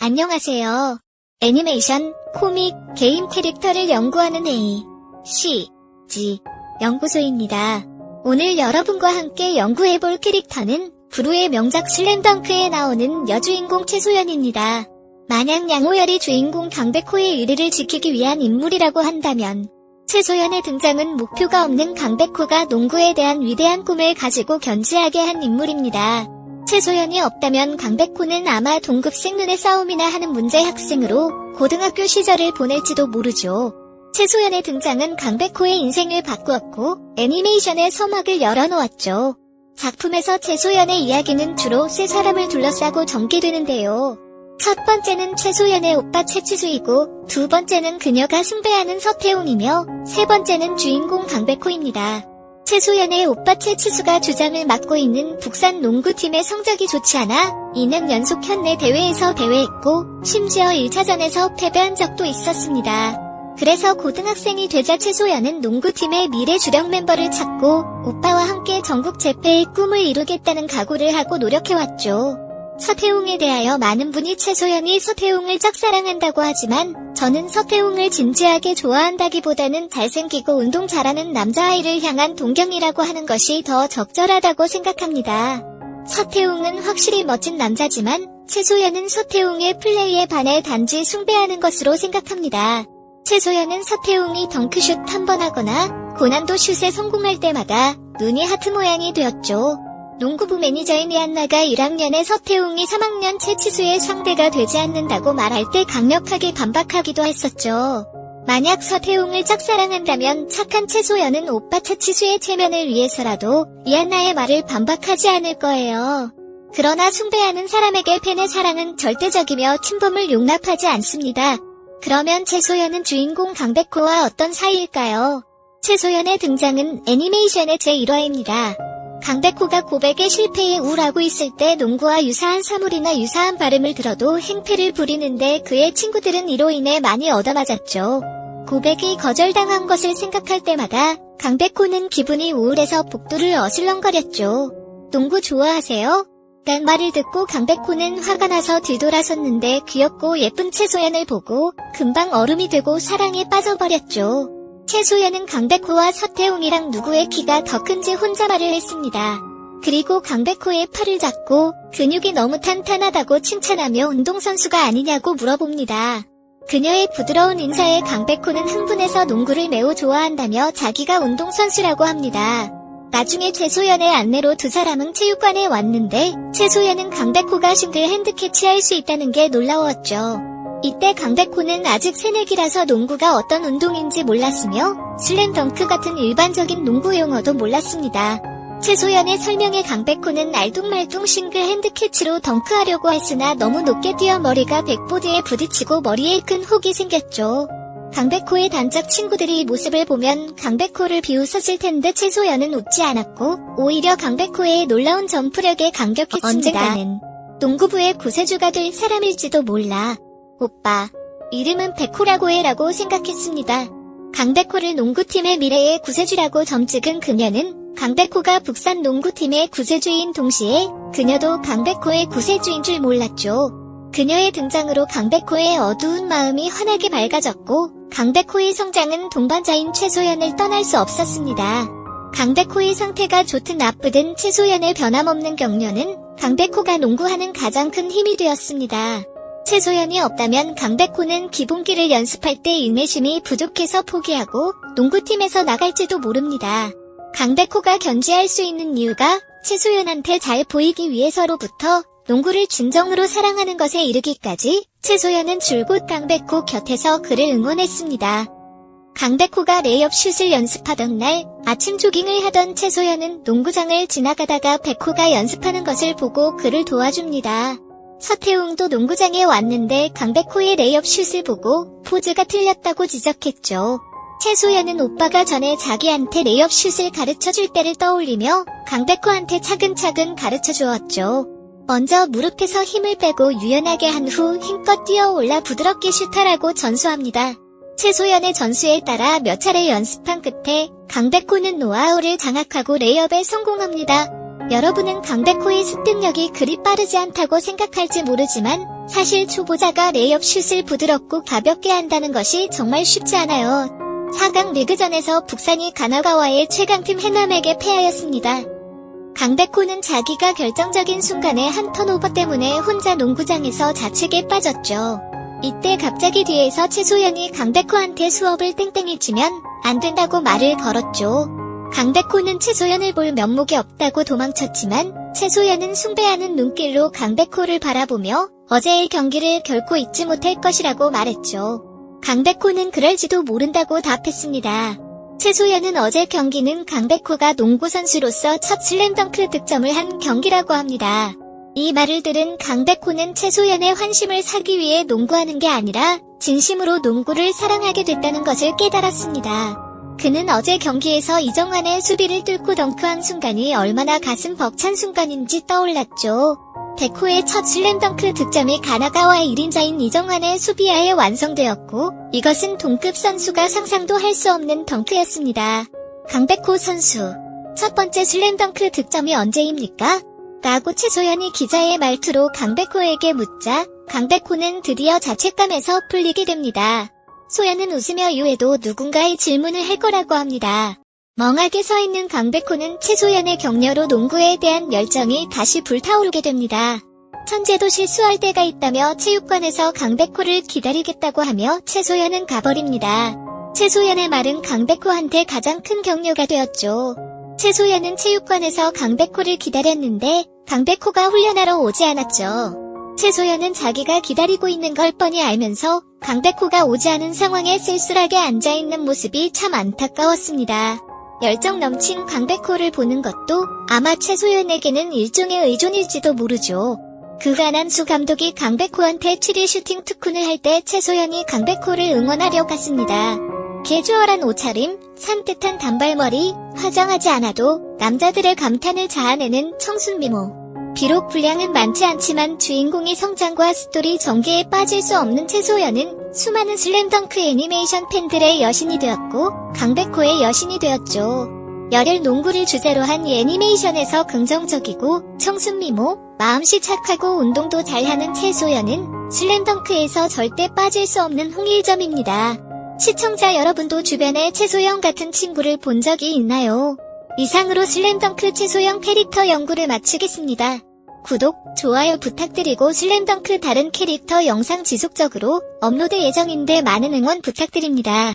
안녕하세요. 애니메이션, 코믹, 게임 캐릭터를 연구하는 A.C.G 연구소입니다. 오늘 여러분과 함께 연구해볼 캐릭터는 브루의 명작 슬램덩크에 나오는 여주인공 최소연입니다. 만약 양호열이 주인공 강백호의 의리를 지키기 위한 인물이라고 한다면 최소연의 등장은 목표가 없는 강백호가 농구에 대한 위대한 꿈을 가지고 견지하게 한 인물입니다. 최소연이 없다면 강백호는 아마 동급생 눈의 싸움이나 하는 문제 학생으로 고등학교 시절을 보낼지도 모르죠. 최소연의 등장은 강백호의 인생을 바꾸었고 애니메이션의 서막을 열어놓았죠. 작품에서 최소연의 이야기는 주로 세 사람을 둘러싸고 전개되는데요. 첫 번째는 최소연의 오빠 최치수이고 두 번째는 그녀가 숭배하는 서태웅이며 세 번째는 주인공 강백호입니다. 최소연의 오빠 최치수가 주장을 맡고 있는 북산 농구팀의 성적이 좋지 않아 2년 연속 현내 대회에서 패배했고 심지어 1차전에서 패배한 적도 있었습니다. 그래서 고등학생이 되자 최소연은 농구팀의 미래 주력 멤버를 찾고 오빠와 함께 전국 재패의 꿈을 이루겠다는 각오를 하고 노력해왔죠. 서태웅에 대하여 많은 분이 최소연이 서태웅을 짝사랑한다고 하지만 저는 서태웅을 진지하게 좋아한다기보다는 잘생기고 운동 잘하는 남자아이를 향한 동경이라고 하는 것이 더 적절하다고 생각합니다. 서태웅은 확실히 멋진 남자지만 최소연은 서태웅의 플레이에 반해 단지 숭배하는 것으로 생각합니다. 최소연은 서태웅이 덩크슛 한 번 하거나 고난도 슛에 성공할 때마다 눈이 하트 모양이 되었죠. 농구부 매니저인 이안나가 1학년에 서태웅이 3학년 최치수의 상대가 되지 않는다고 말할 때 강력하게 반박하기도 했었죠. 만약 서태웅을 짝사랑한다면 착한 최소연은 오빠 최치수의 체면을 위해서라도 이안나의 말을 반박하지 않을 거예요. 그러나 숭배하는 사람에게 팬의 사랑은 절대적이며 침범을 용납하지 않습니다. 그러면 최소연은 주인공 강백호와 어떤 사이일까요? 최소연의 등장은 애니메이션의 제1화입니다. 강백호가 고백의 실패에 우울하고 있을 때 농구와 유사한 사물이나 유사한 발음을 들어도 행패를 부리는데 그의 친구들은 이로 인해 많이 얻어맞았죠. 고백이 거절당한 것을 생각할 때마다 강백호는 기분이 우울해서 복도를 어슬렁거렸죠. 농구 좋아하세요? 란 말을 듣고 강백호는 화가 나서 뒤돌아섰는데 귀엽고 예쁜 최소연을 보고 금방 얼음이 되고 사랑에 빠져버렸죠. 최소연은 강백호와 서태웅이랑 누구의 키가 더 큰지 혼자 말을 했습니다. 그리고 강백호의 팔을 잡고 근육이 너무 탄탄하다고 칭찬하며 운동선수가 아니냐고 물어봅니다. 그녀의 부드러운 인사에 강백호는 흥분해서 농구를 매우 좋아한다며 자기가 운동선수라고 합니다. 나중에 최소연의 안내로 두 사람은 체육관에 왔는데 최소연은 강백호가 싱글 핸드 캐치할 수 있다는 게 놀라웠죠. 이때 강백호는 아직 새내기라서 농구가 어떤 운동인지 몰랐으며 슬램덩크 같은 일반적인 농구 용어도 몰랐습니다. 최소연의 설명에 강백호는 알뚱말뚱 싱글 핸드 캐치로 덩크하려고 했으나 너무 높게 뛰어 머리가 백보드에 부딪히고 머리에 큰 혹이 생겼죠. 강백호의 단짝 친구들이 이 모습을 보면 강백호를 비웃었을 텐데 최소연은 웃지 않았고 오히려 강백호의 놀라운 점프력에 감격했습니다. 언젠가는 농구부의 구세주가 될 사람일지도 몰라. 오빠, 이름은 백호라고 해라고 생각했습니다. 강백호를 농구팀의 미래의 구세주라고 점찍은 그녀는 강백호가 북산 농구팀의 구세주인 동시에 그녀도 강백호의 구세주인 줄 몰랐죠. 그녀의 등장으로 강백호의 어두운 마음이 환하게 밝아졌고 강백호의 성장은 동반자인 최소연을 떠날 수 없었습니다. 강백호의 상태가 좋든 나쁘든 최소연의 변함없는 격려는 강백호가 농구하는 가장 큰 힘이 되었습니다. 최소연이 없다면 강백호는 기본기를 연습할 때 인내심이 부족해서 포기하고 농구팀에서 나갈지도 모릅니다. 강백호가 견지할 수 있는 이유가 최소연한테 잘 보이기 위해서로부터 농구를 진정으로 사랑하는 것에 이르기까지 최소연은 줄곧 강백호 곁에서 그를 응원했습니다. 강백호가 레이업 슛을 연습하던 날 아침 조깅을 하던 최소연은 농구장을 지나가다가 백호가 연습하는 것을 보고 그를 도와줍니다. 서태웅도 농구장에 왔는데 강백호의 레이업 슛을 보고 포즈가 틀렸다고 지적했죠. 최소연은 오빠가 전에 자기한테 레이업 슛을 가르쳐줄 때를 떠올리며 강백호한테 차근차근 가르쳐 주었죠. 먼저 무릎에서 힘을 빼고 유연하게 한 후 힘껏 뛰어올라 부드럽게 슛하라고 전수합니다. 최소연의 전수에 따라 몇 차례 연습한 끝에 강백호는 노하우를 장악하고 레이업에 성공합니다. 여러분은 강백호의 습득력이 그리 빠르지 않다고 생각할지 모르지만 사실 초보자가 레이업 슛을 부드럽고 가볍게 한다는 것이 정말 쉽지 않아요. 4강 리그전에서 북산이 가나가와의 최강팀 해남에게 패하였습니다. 강백호는 자기가 결정적인 순간에 한 턴오버 때문에 혼자 농구장에서 좌측에 빠졌죠. 이때 갑자기 뒤에서 최소연이 강백호한테 수업을 땡땡이 치면 안 된다고 말을 걸었죠. 강백호는 최소연을 볼 면목이 없다고 도망쳤지만 최소연은 숭배하는 눈길로 강백호를 바라보며 어제의 경기를 결코 잊지 못할 것이라고 말했죠. 강백호는 그럴지도 모른다고 답했습니다. 최소연은 어제 경기는 강백호가 농구 선수로서 첫 슬램덩크 득점을 한 경기라고 합니다. 이 말을 들은 강백호는 최소연의 환심을 사기 위해 농구하는 게 아니라 진심으로 농구를 사랑하게 됐다는 것을 깨달았습니다. 그는 어제 경기에서 이정환의 수비를 뚫고 덩크한 순간이 얼마나 가슴 벅찬 순간인지 떠올랐죠. 백호의 첫 슬램덩크 득점이 가나가와의 1인자인 이정환의 수비하에 완성되었고 이것은 동급 선수가 상상도 할 수 없는 덩크였습니다. 강백호 선수, 첫 번째 슬램덩크 득점이 언제입니까? 라고 최소연이 기자의 말투로 강백호에게 묻자 강백호는 드디어 자책감에서 풀리게 됩니다. 소연은 웃으며 이후에도 누군가의 질문을 할 거라고 합니다. 멍하게 서 있는 강백호는 최소연의 격려로 농구에 대한 열정이 다시 불타오르게 됩니다. 천재도 실수할 때가 있다며 체육관에서 강백호를 기다리겠다고 하며 최소연은 가버립니다. 최소연의 말은 강백호한테 가장 큰 격려가 되었죠. 최소연은 체육관에서 강백호를 기다렸는데 강백호가 훈련하러 오지 않았죠. 최소연은 자기가 기다리고 있는 걸 뻔히 알면서 강백호가 오지 않은 상황에 쓸쓸하게 앉아있는 모습이 참 안타까웠습니다. 열정 넘친 강백호를 보는 것도 아마 최소연에게는 일종의 의존일지도 모르죠. 그 안한수 감독이 강백호한테 7일 슈팅 특훈을 할 때 최소연이 강백호를 응원하려 갔습니다. 개주얼한 옷차림, 산뜻한 단발머리, 화장하지 않아도 남자들의 감탄을 자아내는 청순미모. 비록 분량은 많지 않지만 주인공의 성장과 스토리 전개에 빠질 수 없는 최소연은 수많은 슬램덩크 애니메이션 팬들의 여신이 되었고 강백호의 여신이 되었죠. 열혈 농구를 주제로 한 이 애니메이션에서 긍정적이고 청순미모, 마음씨 착하고 운동도 잘하는 최소연은 슬램덩크에서 절대 빠질 수 없는 홍일점입니다. 시청자 여러분도 주변에 최소연 같은 친구를 본 적이 있나요? 이상으로 슬램덩크 최소연 캐릭터 연구를 마치겠습니다. 구독, 좋아요 부탁드리고 슬램덩크 다른 캐릭터 영상 지속적으로 업로드 예정인데 많은 응원 부탁드립니다.